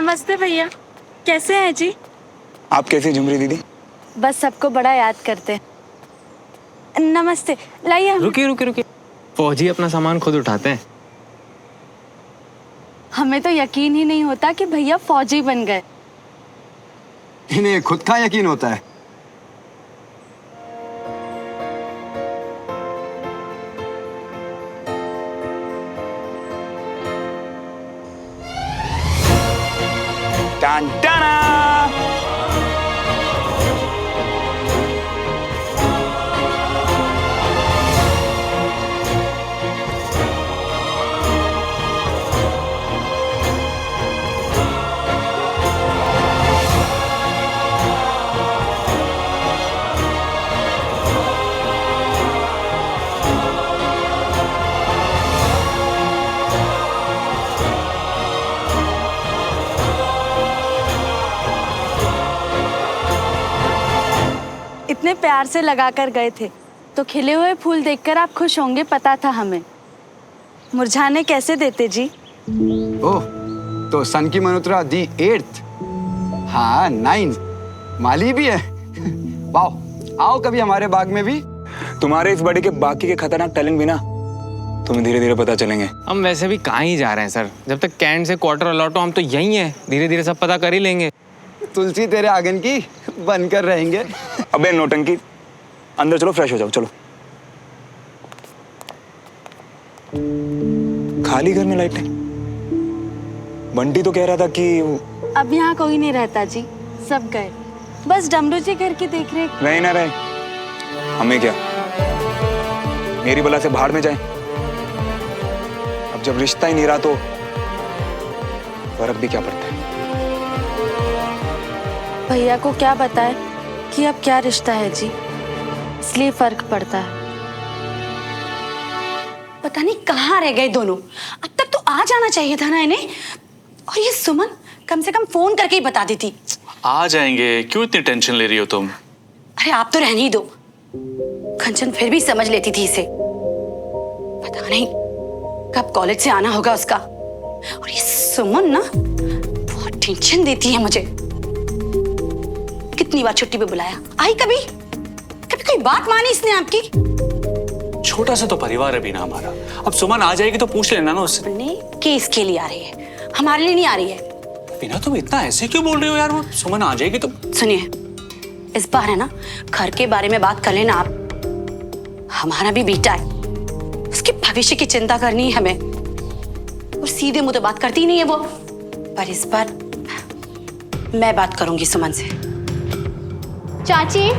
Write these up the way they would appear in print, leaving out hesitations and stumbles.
नमस्ते भैया, कैसे हैं जी? आप कैसी झुमरी दीदी? बस सबको बड़ा याद करते। नमस्ते, लाइए। रुकिए। फौजी अपना सामान खुद उठाते हैं। हमें तो यकीन ही नहीं होता कि भैया फौजी बन गए। इन्हें खुद का यकीन होता है। टान टाना। इतने प्यार से लगा कर गए थे, तो खिले हुए फूल देखकर आप खुश होंगे, पता था हमें। मुरझाने कैसे देते जी? ओह, तो सन की मल्होत्रा दी 8th। हाँ 9 माली भी है। वाह, आओ कभी हमारे बाग में भी। तुम्हारे इस बड़े के बाकी के खतरनाक टैलेंट भी ना तुम्हें धीरे धीरे पता चलेंगे। हम वैसे भी कहाँ ही जा रहे हैं सर, जब तक कैंट से क्वार्टर अलॉट हो हम तो यहीं हैं। धीरे धीरे सब पता कर ही लेंगे। तुलसी तेरे आंगन की बनकर रहेंगे। अबे नौटंकी, अंदर चलो, फ्रेश हो जाओ, चलो। खाली घर में लाइट नहीं। बंटी तो कह रहा था कि अब यहाँ कोई नहीं रहता जी, सब गए। बस डमरू जी घर की देख रेख। रहे ना रहे, हमें क्या, मेरी बला से भाड़ में जाए। अब जब रिश्ता ही नहीं रहा तो फर्क भी क्या पड़ता है। भैया को क्या बताए कि अब क्या रिश्ता है जी, इसलिए फर्क पड़ता है। पता नहीं कहाँ रह गए दोनों। अब तक तो आ जाना चाहिए था ना इन्हें। और ये सुमन कम से कम फोन करके ही बता देती। आ जाएंगे, क्यों इतनी टेंशन ले रही हो तुम? अरे आप तो रहने ही दो। कंचन फिर भी समझ लेती थी इसे। पता नहीं कब कॉलेज से आना होगा उसका। और ये सुमन ना बहुत टेंशन देती है मुझे। कितनी बार छुट्टी पे बुलाया, आई कभी कोई बात मानी इसने आपकी? छोटा सा तो परिवार है भी ना हमारा। अब सुमन आ जाएगी तो पूछ लेना ना उससे। केस के लिए आ रही है, हमारे लिए नहीं आ रही है। बिना तुम इतना ऐसे क्यों बोल रहे हो यार? वो सुमन आ जाएगी तो। सुनिए, इस बार है ना घर के बारे में बात कर लेना आप। हमारा भी बेटा है, उसके भविष्य की चिंता करनी है हमें। और सीधे मुंह तो बात करती नहीं है वो। पर इस बार मैं बात करूंगी सुमन से। चाची,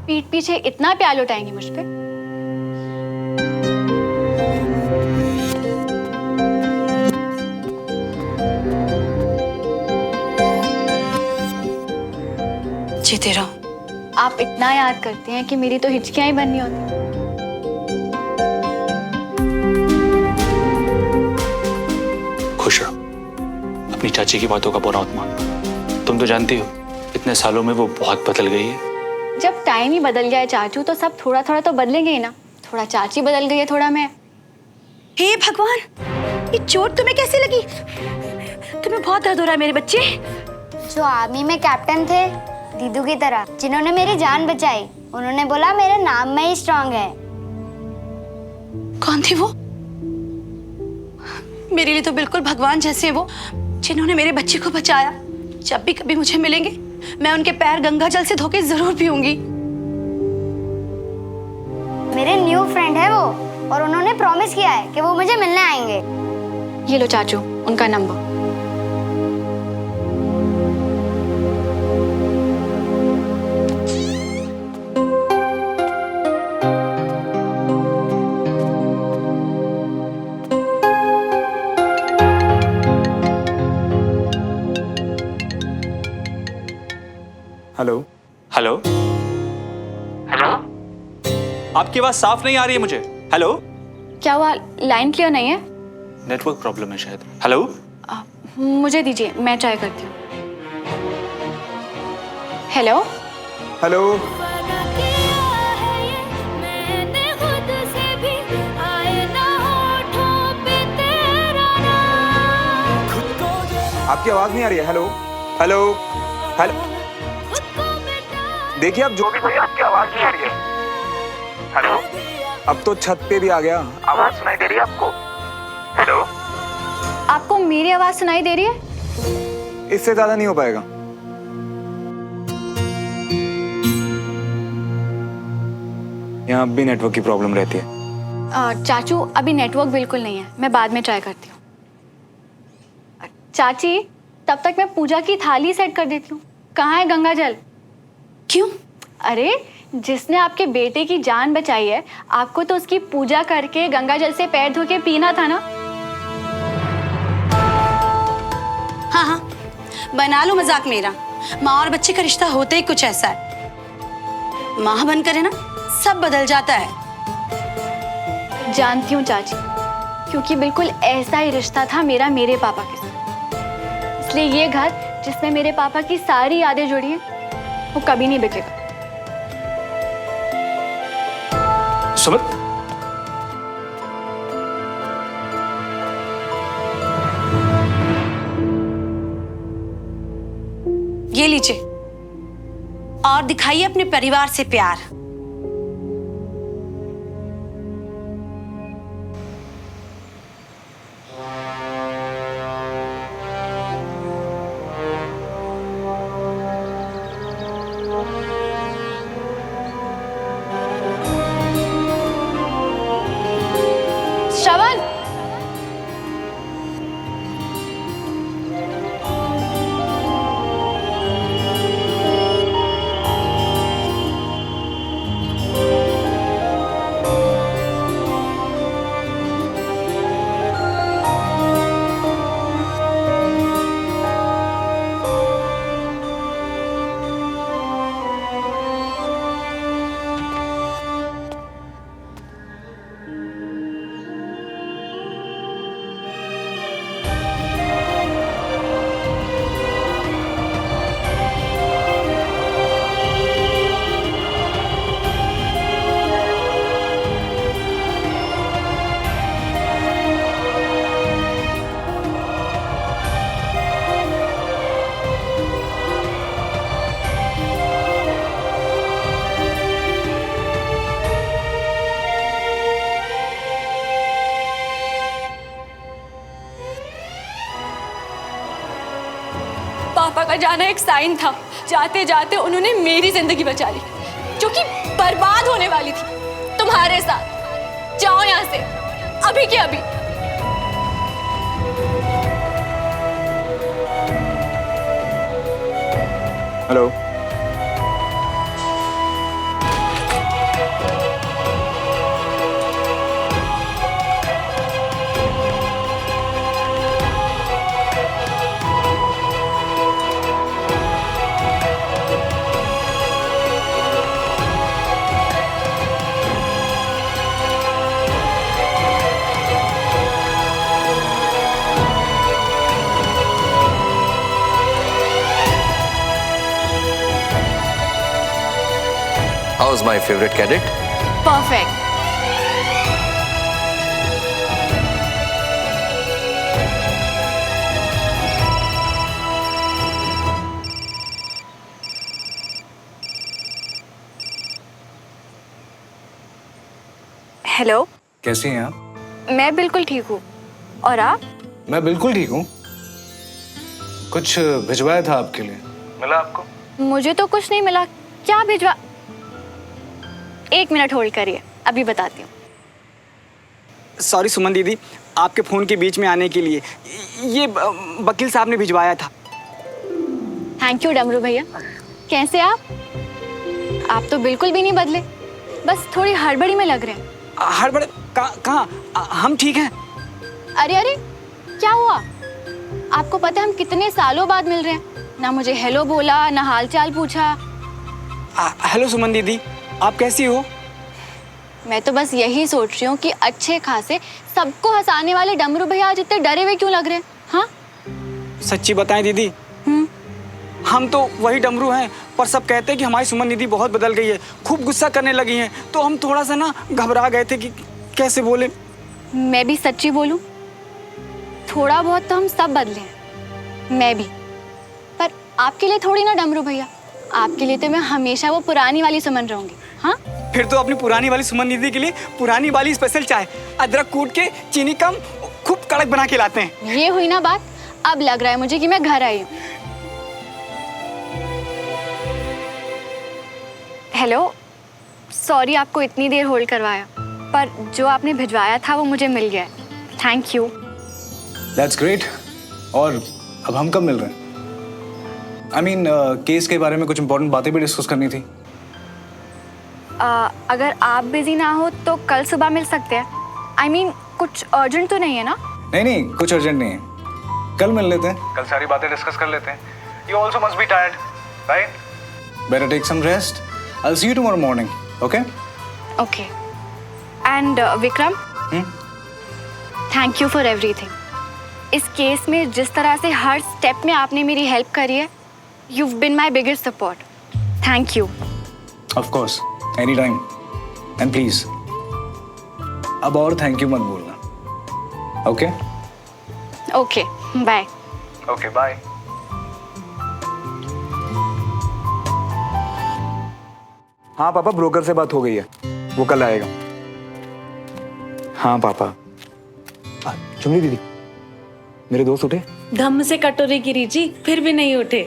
पीठ पीछे इतना प्यार लुटाएंगी मुझ पे? जीते रहो। आप इतना याद करते हैं कि मेरी तो हिचकियां ही बननी होती। खुश रहो, अपनी चाची की बातों का बुरा मत मानो। तुम तो जानती हो इतने सालों में वो बहुत बदल गई है। जब टाइम ही बदल गया है चाचू, तो सब थोड़ा थोड़ा तो बदलेंगे ही ना। थोड़ा चाची बदल गई है, थोड़ा मैं। हे भगवान, ये चोट तुम्हें कैसे लगी? तुम्हें बहुत दर्द हो रहा है मेरे बच्चे। जो आर्मी में कैप्टन थे दीदू की तरह, जिन्होंने मेरी जान बचाई, उन्होंने बोला मेरे नाम में ही स्ट्रांग है। कौन थी वो? मेरे लिए तो बिल्कुल भगवान जैसे हैं वो, जिन्होंने मेरे बच्चे को बचाया। जब भी कभी मुझे मिलेंगे, मैं उनके पैर गंगा जल से धोके जरूर पीऊंगी। मेरे न्यू फ्रेंड है वो, और उन्होंने प्रॉमिस किया है कि वो मुझे मिलने आएंगे। ये लो चाचू, उनका नंबर। हेलो हेलो हेलो, आपकी आवाज साफ नहीं आ रही है मुझे। हेलो, क्या हुआ? लाइन क्लियर नहीं है? नेटवर्क प्रॉब्लम है शायद। हेलो, मुझे दीजिए, मैं ट्राई करती हूँ। हेलो हेलो, आपकी आवाज नहीं आ रही है। हेलो हेलो हेलो, देखिए आप जो भी कहिए आपकी आवाज नहीं आ रही है। हेलो, अब तो छत पे भी आ गया, आवाज सुनाई दे रही है आपको? हेलो, आपको मेरी आवाज सुनाई दे रही है? इससे ज्यादा नहीं हो पाएगा। यहाँ अब भी नेटवर्क की प्रॉब्लम रहती है। चाचू अभी नेटवर्क बिल्कुल नहीं है, मैं बाद में ट्राई करती हूँ। चाची तब तक मैं पूजा की थाली सेट कर देती हूँ। कहाँ है गंगा जल? क्यों? अरे जिसने आपके बेटे की जान बचाई है, आपको तो उसकी पूजा करके गंगा जल से पैर धो के पीना था ना। हाँ हाँ, बना लो मजाक मेरा। माँ और बच्चे का रिश्ता होता ही कुछ ऐसा है। माँ बनकर है ना, सब बदल जाता है। जानती हूँ चाची, क्योंकि बिल्कुल ऐसा ही रिश्ता था मेरा मेरे पापा के साथ। इसलिए ये घर जिसमें मेरे पापा की सारी यादें जुड़ी हैं, वो कभी नहीं बिकेगा। सुमित, ये लीजिए और दिखाइए अपने परिवार से प्यार। श्रवण, पापा का जाना एक साइन था। जाते जाते उन्होंने मेरी जिंदगी बचा ली, जो कि बर्बाद होने वाली थी तुम्हारे साथ। जाओ यहाँ से अभी के अभी। Hello, How's my favorite cadet? Perfect. Hello, कैसी हैं आप? मैं बिल्कुल ठीक हूँ। और आप? मैं बिल्कुल ठीक हूँ। कुछ भिजवाया था आपके लिए, मिला आपको? मुझे तो कुछ नहीं मिला। क्या भिजवा? एक मिनट होल्ड करिए, अभी बताती हूँ। सॉरी सुमन दीदी, आपके फ़ोन के बीच में आने के लिए। ये वकील साहब ने भिजवाया था। थैंक यू डमरू भैया। कैसे आप? आप तो बिल्कुल भी नहीं बदले, बस थोड़ी हड़बड़ी में लग रहे हैं। हड़बड़ कहाँ? हम ठीक हैं। अरे अरे, क्या हुआ? आपको पता है हम कितने सालों बाद मिल रहे हैं? ना मुझे हेलो बोला, ना हालचाल पूछा। हेलो सुमन दीदी, आप कैसी हो? मैं तो बस यही सोच रही हूँ कि अच्छे खासे सबको हंसाने वाले डमरू भैया आज इतने डरे हुए क्यों लग रहे हैं? हाँ, सच्ची बताएं दीदी, हम तो वही डमरू हैं, पर सब कहते हैं कि हमारी सुमन दीदी बहुत बदल गई है, खूब गुस्सा करने लगी हैं। तो हम थोड़ा सा ना घबरा गए थे कि कैसे बोले। मैं भी सच्ची बोलूं, थोड़ा बहुत तो हम सब बदले हैं, मैं भी। पर आपके लिए थोड़ी ना डमरू भैया, आपके लिए तो मैं हमेशा वो पुरानी वाली सुमन रहूंगी। हाँ, फिर तो अपनी पुरानी वाली सुमन दीदी के लिए पुरानी वाली स्पेशल चाय, अदरक कूट के चीनी कम, खूब कड़क बना के लाते हैं। ये हुई ना बात। अब लग रहा है मुझे कि मैं घर आई हूँ। हेलो, सॉरी आपको इतनी देर होल्ड करवाया, पर जो आपने भिजवाया था वो मुझे मिल गया है। Thank you. That's great. और अब हम कब मिल रहे हैं? आई मीन केस के बारे में कुछ इंपॉर्टेंट बातें भी डिस्कस करनी थी। अगर आप बिजी ना हो तो कल सुबह मिल सकते हैं। आई मीन कुछ अर्जेंट तो नहीं है ना? नहीं, कुछ अर्जेंट नहीं है। कल मिल लेते हैं, कल सारी बातें डिस्कस कर लेते हैं। You also must be tired, right? Better take some rest. I will see you tomorrow morning, okay? Okay. And Vikram, thank you for everything. इस केस में जिस तरह से हर स्टेप में आपने मेरी हेल्प करी है, you've been my biggest support. Thank you. Of course, any time. And please अब और थैंक यू मत बोलना, okay? Okay, bye. Okay, bye. हाँ पापा, ब्रोकर से बात हो गई है, वो कल आएगा। हाँ पापा। चुमली दीदी, मेरे दोस्त उठे? धम्म से कटोरी गिरी जी, फिर भी नहीं उठे।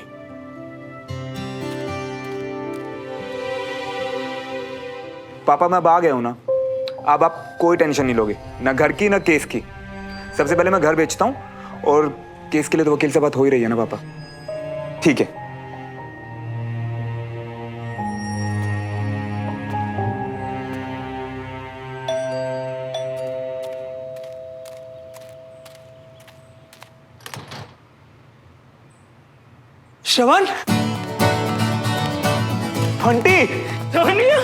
पापा मैं अब आ गया हूँ ना, अब आप कोई टेंशन नहीं लोगे, ना घर की ना केस की। सबसे पहले मैं घर बेचता हूँ, और केस के लिए तो वकील से बात हो ही रही है ना पापा। ठीक है। श्रवण, फंटी, सोनिया,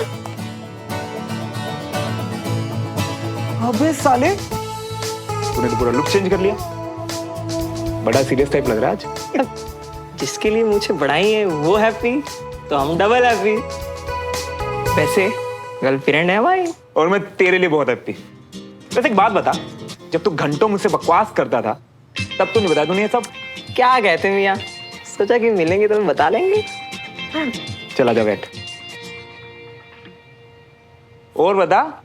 अबे साले, तूने तो पूरा लुक चेंज कर लिया। बड़ा सीरियस टाइप लग रहा है आज। जिसके लिए मुझे बढ़ाई है वो हैप्पी, तो हम डबल हैप्पी। वैसे गर्लफ्रेंड है भाई, और मैं तेरे लिए बहुत हैप्पी। वैसे एक बात बता, जब तू घंटों मुझसे बकवास करता था तब तो नहीं बताया तूने ये सब? क्या कहते मियाँ, सोचा कि मिलेंगे तो बता लेंगे। चला जा बैठ। और बता,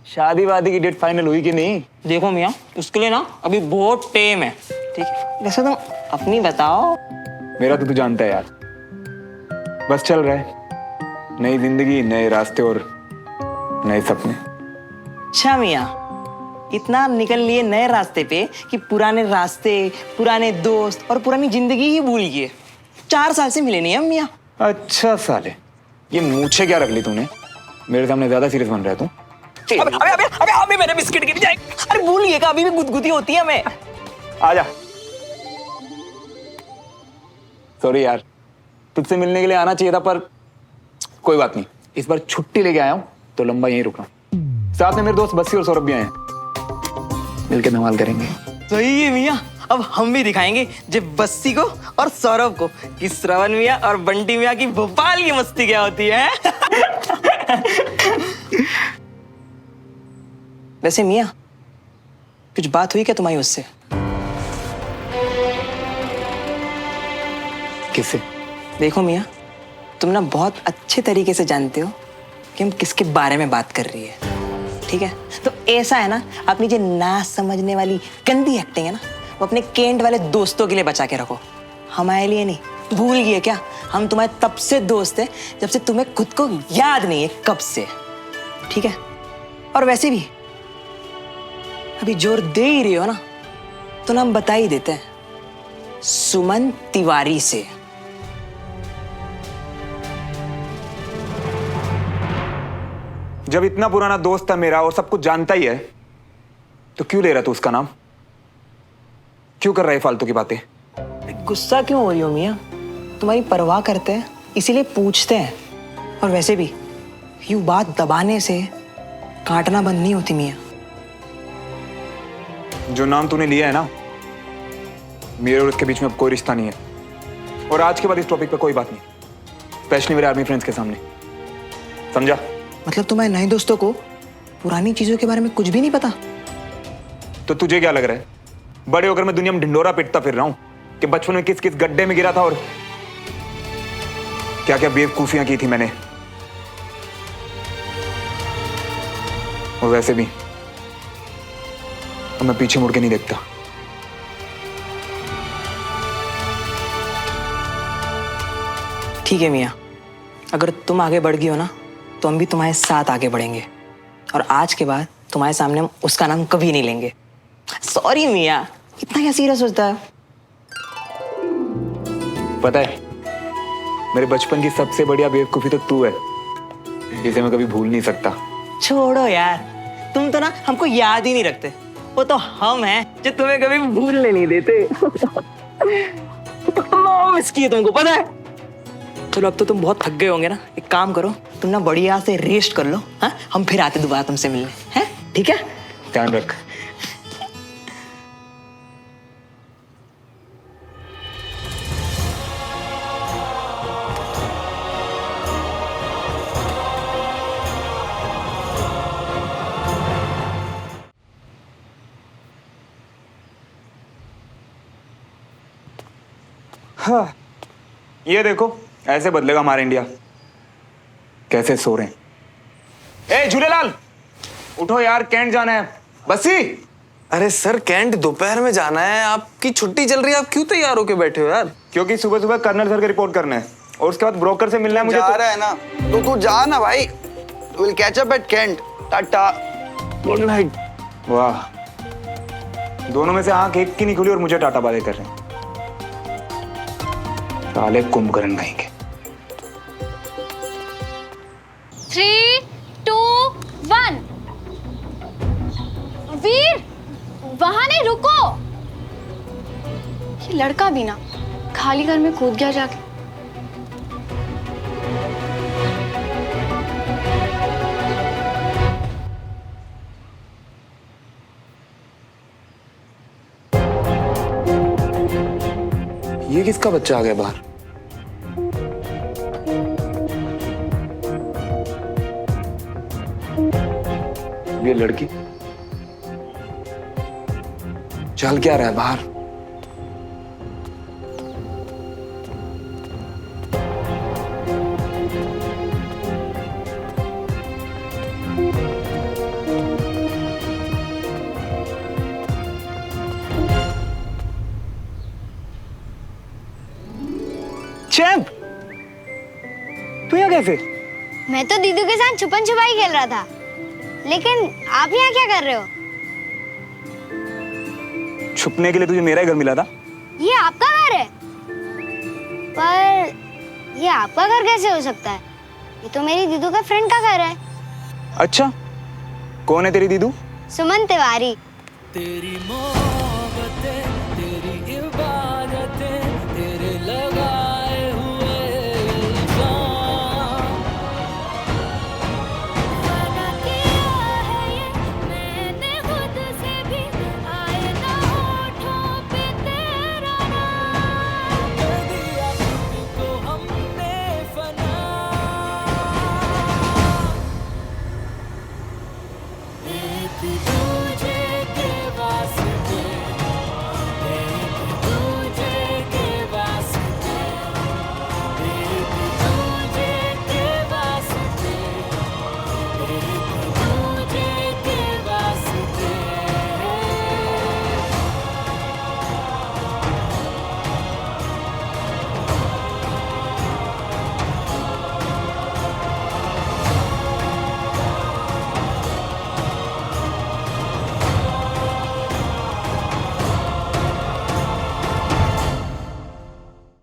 शादी वादी की डेट फाइनल हुई कि नहीं? देखो मियाँ, उसके लिए ना अभी बहुत टाइम है, ठीक है? वैसे तुम अपनी बताओ। मेरा तो तू जानता है यार, बस चल रहा है, नई जिंदगी, नए रास्ते और नए सपने। अच्छा मियाँ, इतना निकल लिए नए रास्ते पे कि पुराने रास्ते, पुराने दोस्त और पुरानी जिंदगी ही भूल गए। 4 साल से मिले नहीं हम मियाँ। अच्छा साले, ये मूछे क्या रख ली तूने? मेरे सामने ज्यादा सीरियस बन रहा है तू। अबे मेरे बिस्किट गिर जाए। अरे भूलिए का अभी भी गुदगुदी होती है हमें। आजा। सॉरी यार, तुझसे मिलने के लिए आना चाहिए था, पर कोई बात नहीं, इस बार छुट्टी लेके आया हूँ तो लंबा यहीं रुकना। साथ में मेरे दोस्त बस्सी और सौरभ भी आए हैं, मिलके धमाल करेंगे। सही है मियाँ, अब हम भी दिखाएंगे जब बस्सी को और सौरभ को कि श्रवण मियाँ और बंटी मियाँ की भोपाल की मस्ती क्या होती है। वैसे मियाँ, कुछ बात हुई क्या तुम्हारी उससे? किससे? देखो मियाँ, तुम ना बहुत अच्छे तरीके से जानते हो कि हम किसके बारे में बात कर रही है, ठीक है? तो ऐसा है ना, अपनी जो ना समझने वाली गंदी एक्टिंग है ना, वो अपने केंट वाले दोस्तों के लिए बचा के रखो, हमारे लिए नहीं। भूल गए क्या? हम तुम्हारे तब से दोस्त हैं जब से तुम्हें खुद को याद नहीं है कब से, ठीक है? और वैसे भी अभी जोर दे ही रही हो ना, तो ना हम बता ही देते हैं, सुमन तिवारी से। जब इतना पुराना दोस्त था मेरा और सब कुछ जानता ही है, तो क्यों ले रहा तू उसका नाम? क्यों कर रहा है फालतू की बातें? गुस्सा क्यों हो रही हो मियाँ? तुम्हारी परवाह करते हैं इसीलिए पूछते हैं। और वैसे भी यूं बात दबाने से काटना बंद नहीं होती मियाँ। जो नाम तूने लिया है ना, मेरे और उसके बीच में अब कोई रिश्ता नहीं है, और आज के बाद इस टॉपिक पे कोई बात नहीं, स्पेशली मेरे आर्मी फ्रेंड्स के सामने, समझा? मतलब तुम्हारे नए दोस्तों को पुरानी चीजों के बारे में कुछ भी नहीं पता? तो तुझे क्या लग रहा है, बड़े होकर मैं दुनिया में ढिंडोरा पीटता फिर रहा हूँ? कि बचपन में किस किस गड्ढे में गिरा था और क्या क्या बेवकूफियां की थी मैंने। और वैसे भी अब मैं पीछे मुड़ के नहीं देखता। ठीक है मियाँ, अगर तुम आगे बढ़ गई हो ना तो हम भी तुम्हारे साथ आगे बढ़ेंगे, और आज के बाद तुम्हारे सामने हम उसका नाम कभी नहीं लेंगे। सॉरी मियाँ, इतना क्या सीरियस होता है? पता है, मेरे बचपन की सबसे बढ़िया बेवकूफी तो तू है, जिसे मैं कभी भूल नहीं सकता। छोड़ो यार, तुम तो ना हमको याद ही नहीं रखते। वो तो हम हैं जो तुम्हें कभी भूलने नहीं देते। मिस किए तुमको पता है। चलो अब तो तुम बहुत थक गए होंगे ना, एक काम करो, तुम ना बढ़िया से रेस्ट कर लो। हाँ, हम फिर आते दोबारा तुमसे मिलने, हैं? ठीक है? ध्यान रख। हाँ, ये देखो, ऐसे बदलेगा हमारा इंडिया। कैसे सो रहे हैं। ए झूलेलाल, उठो यार, कैंट जाना है। बसी। अरे सर, कैंट दोपहर में जाना है, आपकी छुट्टी चल रही है, आप क्यों तैयार होके बैठे हो यार? क्योंकि सुबह सुबह कर्नल सर के रिपोर्ट करना है और उसके बाद ब्रोकर से मिलना है मुझे। जा रहा है ना तो तू जा ना भाई। Will catch up at Cantt. Tata, good night. वाह, दोनों में से आंख एक की नहीं खुली और मुझे टाटा बाय कर रहे हैं। साले कुंभकर्ण कहेंगे। 3, 2, 1। वीर, वहां नहीं, रुको। ये लड़का भी ना खाली घर में कूद गया जाके। ये किसका बच्चा आ गया बाहर? ये लड़की चल क्या रहा है बाहर? चैंप, तू यहाँ कैसे? मैं तो दीदू के साथ छुपन छुपाई खेल रहा था, लेकिन आप यहाँ क्या कर रहे हो? छुपने के लिए तुझे मेरा ही घर मिला था। ये आपका घर है? पर ये आपका घर कैसे हो सकता है? ये तो मेरी दीदू का फ्रेंड का घर है। अच्छा, कौन है तेरी दीदू? सुमन तिवारी। तेरी मोहब्बतें